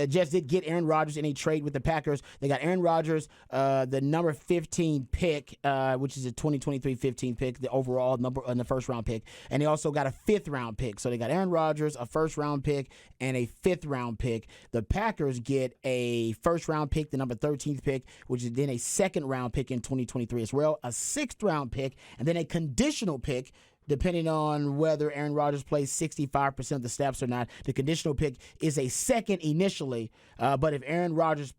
Jets did get Aaron Rodgers in a trade with the Packers. They got Aaron Rodgers, the number 15 pick, which is a 2023 15 pick, the overall number in the first-round pick. And they also got a fifth-round pick. So they got Aaron Rodgers, a first-round pick, and a fifth-round pick. The Packers get a first-round pick, the number 13th pick, which is then a second-round pick in 2023 as well, a sixth-round pick, and then a conditional pick, depending on whether Aaron Rodgers plays 65% of the snaps or not. The conditional pick is a second initially, but if Aaron Rodgers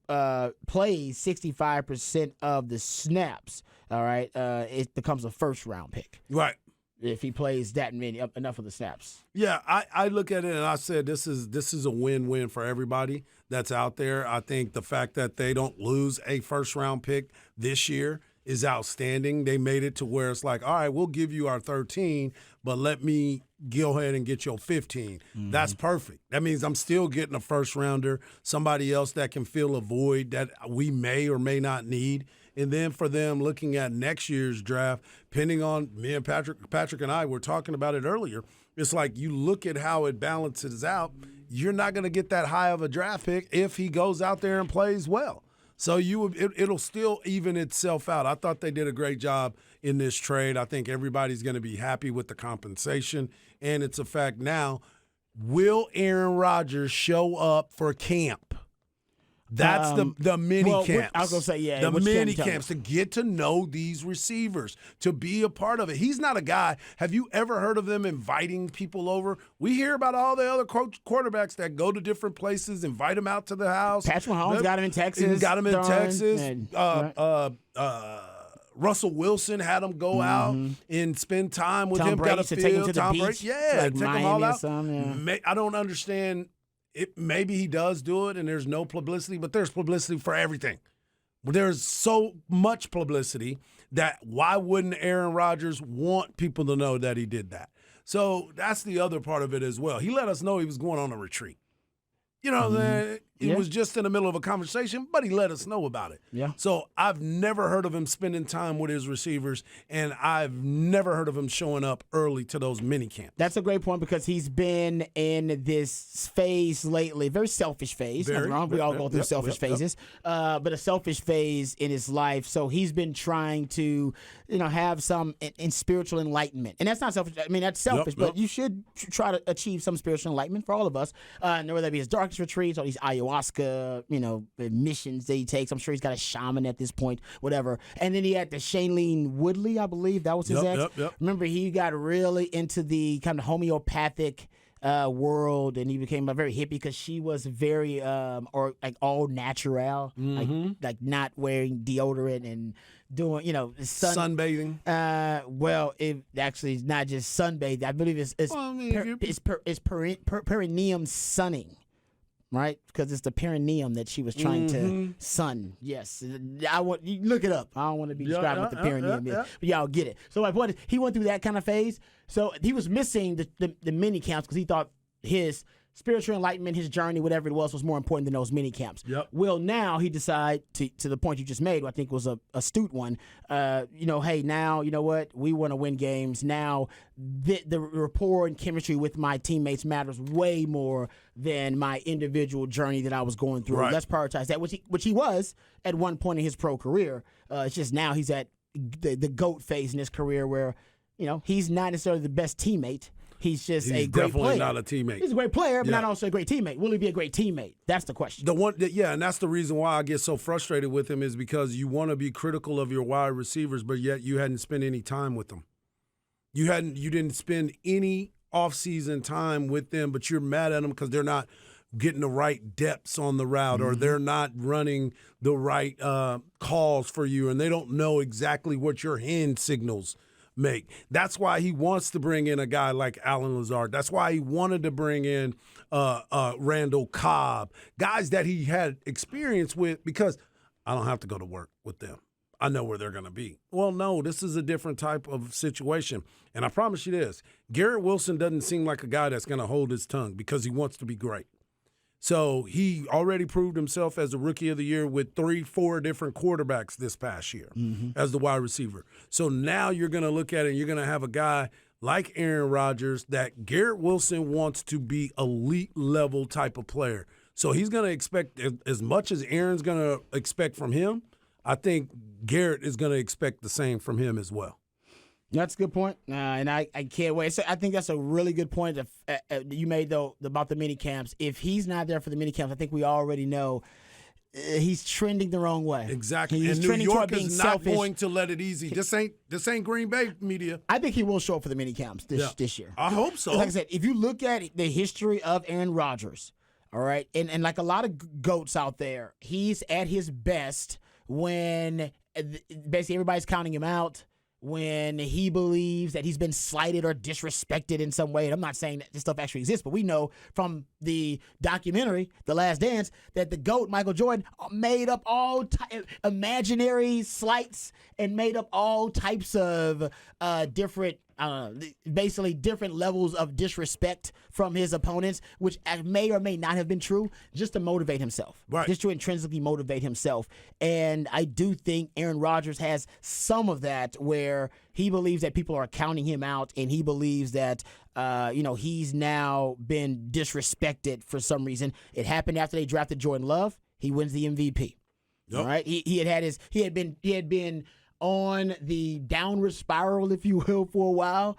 plays 65% of the snaps, all right, it becomes a first-round pick. Right. If he plays that many, enough of the snaps. Yeah, I look at it and I said this is a win-win for everybody that's out there. I think the fact that they don't lose a first-round pick this year is outstanding. They made it to where it's like, all right, we'll give you our 13, but let me go ahead and get your 15. Mm-hmm. That's perfect. That means I'm still getting a first-rounder, somebody else that can fill a void that we may or may not need. And then for them looking at next year's draft, depending on me and Patrick and I were talking about it earlier, it's like you look at how it balances out, you're not going to get that high of a draft pick if he goes out there and plays well. So it'll still even itself out. I thought they did a great job in this trade. I think everybody's going to be happy with the compensation. And it's a fact now, will Aaron Rodgers show up for camp? That's the mini camps. I was going to say, yeah. The mini camps to get to know these receivers, to be a part of it. He's not a guy. Have you ever heard of them inviting people over? We hear about all the other quarterbacks that go to different places, invite them out to the house. Patrick Mahomes got him in Texas. Russell Wilson had him go out and spend time with him. Brady Got to take him to the beach, take them all out. Yeah. I don't understand. Maybe he does do it and there's no publicity, but there's publicity for everything. There's so much publicity that why wouldn't Aaron Rodgers want people to know that he did that? So that's the other part of it as well. He let us know he was going on a retreat. You know, it was just in the middle of a conversation, but he let us know about it. Yeah. So I've never heard of him spending time with his receivers, and I've never heard of him showing up early to those mini camps. That's a great point because he's been in this phase lately, very selfish phase. Nothing wrong. We all go through selfish phases, but a selfish phase in his life. So he's been trying to, have some in spiritual enlightenment, and that's not selfish. I mean, that's selfish, but you should try to achieve some spiritual enlightenment for all of us. Whether that be his darkest retreats or these ayahuasca, missions that he takes. I'm sure he's got a shaman at this point, whatever. And then he had the Shailene Woodley, I believe that was his ex. Remember, he got really into the kind of homeopathic world, and he became a very hippie because she was very all natural, like not wearing deodorant and doing sunbathing. Well, it actually is not just sunbathing. I believe it's perineum sunning. Right, because it's the perineum that she was trying to sun. Yes, you look it up. I don't want to be describing what the perineum is, but y'all get it. So my point is, he went through that kind of phase. So he was missing the mini camps because he thought his spiritual enlightenment, his journey, whatever it was more important than those mini camps. Yep. Well, now he decided to the point you just made, I think was a astute one. Hey, now you know what? We want to win games. Now the rapport and chemistry with my teammates matters way more than my individual journey that I was going through. Right. Let's prioritize that, which he was at one point in his pro career. It's just now he's at the GOAT phase in his career where he's not necessarily the best teammate. He's just a great player. He's definitely not a teammate. He's a great player, but not also a great teammate. Will he be a great teammate? That's the question. And that's the reason why I get so frustrated with him is because you want to be critical of your wide receivers, but yet you hadn't spent any time with them. You didn't spend any offseason time with them, but you're mad at them because they're not getting the right depths on the route or they're not running the right calls for you, and they don't know exactly what your hand signals make. That's why he wants to bring in a guy like Alan Lazard. That's why he wanted to bring in Randall Cobb, guys that he had experience with, because I don't have to go to work with them. I know where they're going to be. Well, no, this is a different type of situation. And I promise you this, Garrett Wilson doesn't seem like a guy that's going to hold his tongue because he wants to be great. So he already proved himself as a rookie of the year with 3-4 different quarterbacks this past year as the wide receiver. So now you're going to look at it and you're going to have a guy like Aaron Rodgers that Garrett Wilson wants to be elite level type of player. So he's going to expect as much as Aaron's going to expect from him. I think Garrett is going to expect the same from him as well. That's a good point, and I can't wait. So I think that's a really good point you made, though, about the mini camps. If he's not there for the mini camps, I think we already know he's trending the wrong way. Exactly. He's and trending New York toward being is selfish. not going to let it easy. This ain't Green Bay media. I think he will show up for the mini camps this year. I hope so. Like I said, if you look at the history of Aaron Rodgers, all right, and like a lot of GOATs out there, he's at his best when basically everybody's counting him out, when he believes that he's been slighted or disrespected in some way. And I'm not saying that this stuff actually exists, but we know from the documentary, The Last Dance, that the GOAT, Michael Jordan, made up all imaginary slights and made up all types of different basically different levels of disrespect from his opponents, which may or may not have been true, just to motivate himself, right? Just to intrinsically motivate himself. And I do think Aaron Rodgers has some of that, where he believes that people are counting him out, and he believes that he's now been disrespected for some reason. It happened after they drafted Jordan Love. He wins the MVP. Yep. All right, he had been on the downward spiral, if you will, for a while.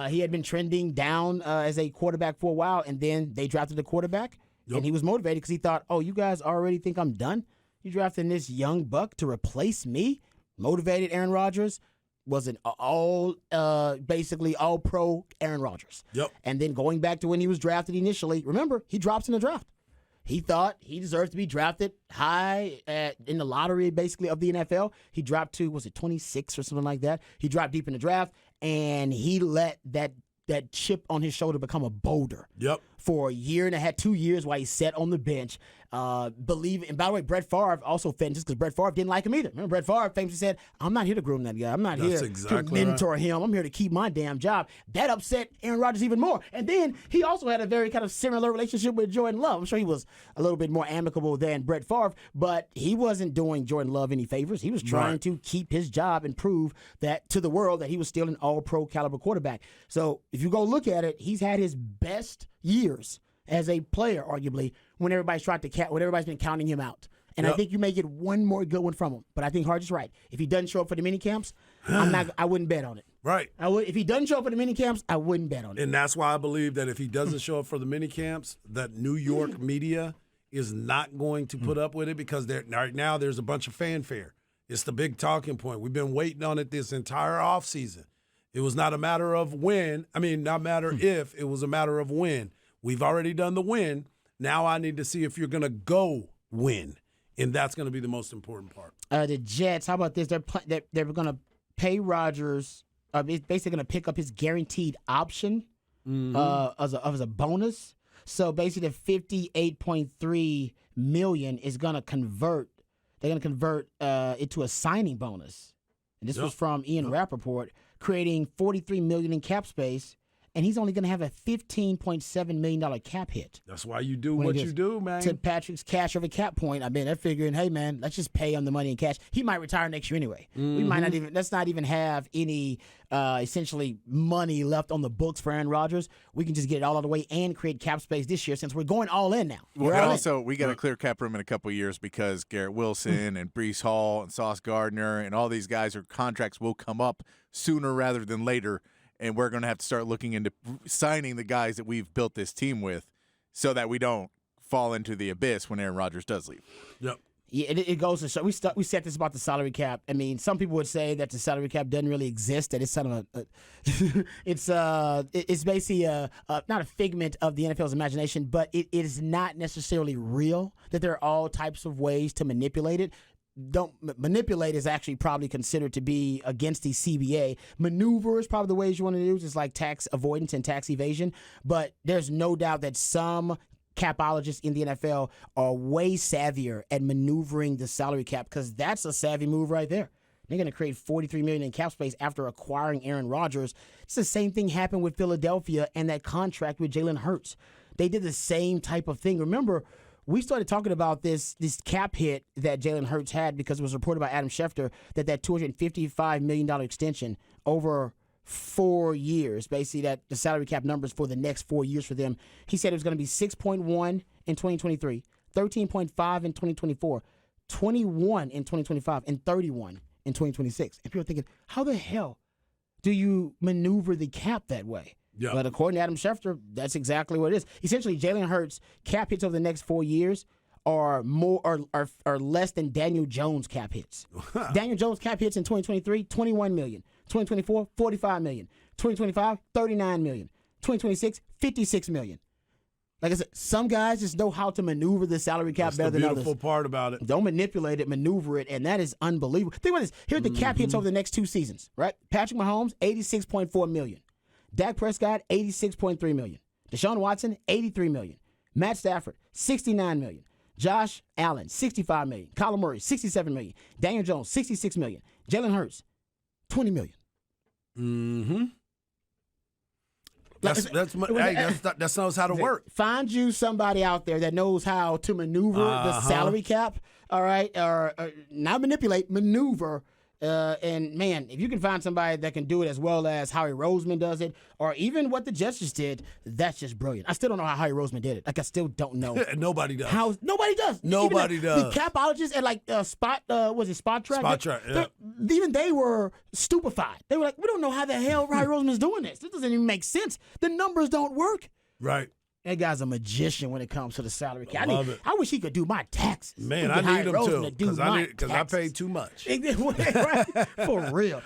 He had been trending down as a quarterback for a while, and then they drafted a quarterback, and he was motivated because he thought, oh, you guys already think I'm done? You drafting this young buck to replace me? Motivated Aaron Rodgers was an basically all-pro Aaron Rodgers. Yep. And then going back to when he was drafted initially, remember, he drops in the draft. He thought he deserved to be drafted high in the lottery, basically, of the NFL. He dropped to, was it 26 or something like that? He dropped deep in the draft, and he let that chip on his shoulder become a boulder. Yep. For a year and a half, 2 years, while he sat on the bench. And by the way, Brett Favre also fed just because Brett Favre didn't like him either. Remember, Brett Favre famously said, I'm not here to groom that guy. I'm not here to mentor him. I'm here to keep my damn job. That upset Aaron Rodgers even more. And then he also had a very kind of similar relationship with Jordan Love. I'm sure he was a little bit more amicable than Brett Favre, but he wasn't doing Jordan Love any favors. He was trying to keep his job and prove that to the world that he was still an all-pro caliber quarterback. So if you go look at it, he's had his best years as a player, arguably, when everybody's when everybody's been counting him out. And I think you may get one more good one from him. But I think Hart is right. If he doesn't show up for the mini camps, I wouldn't bet on it. Right. If he doesn't show up for the mini camps, I wouldn't bet on it. And that's why I believe that if he doesn't show up for the mini camps, that New York media is not going to put up with it, because right now there's a bunch of fanfare. It's the big talking point. We've been waiting on it this entire offseason. It was not a matter of when. I mean, not matter if. It was a matter of when. We've already done the win. Now I need to see if you're going to go win, and that's going to be the most important part. The Jets, how about this? They're going to pay Rodgers. It's basically going to pick up his guaranteed option as a bonus. So basically, the $58.3 million is going to convert. They're going to convert it to a signing bonus. And this was from Ian Rappaport, creating $43 million in cap space. And he's only going to have a $15.7 million cap hit. That's why you do what you do, man. To Patrick's cash over cap point, I mean, they're figuring, hey, man, let's just pay him the money in cash. He might retire next year anyway. We might not even, let's not even have any essentially money left on the books for Aaron Rodgers. We can just get it all out of the way and create cap space this year, since we're going all in now. We got a clear cap room in a couple of years, because Garrett Wilson and Breece Hall and Sauce Gardner and all these guys, their contracts will come up sooner rather than later. And we're going to have to start looking into signing the guys that we've built this team with, so that we don't fall into the abyss when Aaron Rodgers does leave. Yep. Yeah, it goes to show. We said this about the salary cap. I mean, some people would say that the salary cap doesn't really exist. That it's kind of it's basically not a figment of the NFL's imagination, but it is not necessarily real. That there are all types of ways to manipulate it. Manipulate is actually probably considered to be against the CBA. Maneuver is probably the ways you want to use. It's like tax avoidance and tax evasion. But there's no doubt that some capologists in the NFL are way savvier at maneuvering the salary cap, because that's a savvy move right there. They're going to create $43 million in cap space after acquiring Aaron Rodgers. It's the same thing happened with Philadelphia and that contract with Jalen Hurts. They did the same type of thing. Remember, we started talking about this cap hit that Jalen Hurts had because it was reported by Adam Schefter that $255 million extension over 4 years, basically that the salary cap numbers for the next 4 years for them. He said it was going to be 6.1 in 2023, 13.5 in 2024, 21 in 2025, and 31 in 2026. And people are thinking, how the hell do you maneuver the cap that way? Yeah. But according to Adam Schefter, that's exactly what it is. Essentially, Jalen Hurts' cap hits over the next 4 years are less than Daniel Jones' cap hits. Daniel Jones' cap hits in 2023, $21 million. 2024, $45 million. 2025, $39 million. 2026, $56 million. Like I said, some guys just know how to maneuver the salary cap better than others. That's the beautiful part about it. Don't manipulate it, maneuver it, and that is unbelievable. Think about this. Here's the cap hits over the next 2 seasons, right? Patrick Mahomes, $86.4 million. Dak Prescott, $86.3 million. Deshaun Watson, $83 million. Matt Stafford, $69 million. Josh Allen, $65 million. Kyler Murray, $67 million. Daniel Jones, $66 million. Jalen Hurts, $20 million. Mm-hmm. That knows how to work. Find you somebody out there that knows how to maneuver the salary cap, all right? Or not manipulate, maneuver. And, man, if you can find somebody that can do it as well as Howie Roseman does it, or even what the Jets just did, that's just brilliant. I still don't know how Howie Roseman did it. Like, I still don't know. Nobody does. Nobody does. Nobody does. The capologists at, like, Spot Track? Spot Track, yeah. Even they were stupefied. They were like, we don't know how the hell Howie Roseman's doing this. This doesn't even make sense. The numbers don't work. Right. That guy's a magician when it comes to the salary cap. I wish he could do my taxes. Man, I need him too because I pay too much. For real.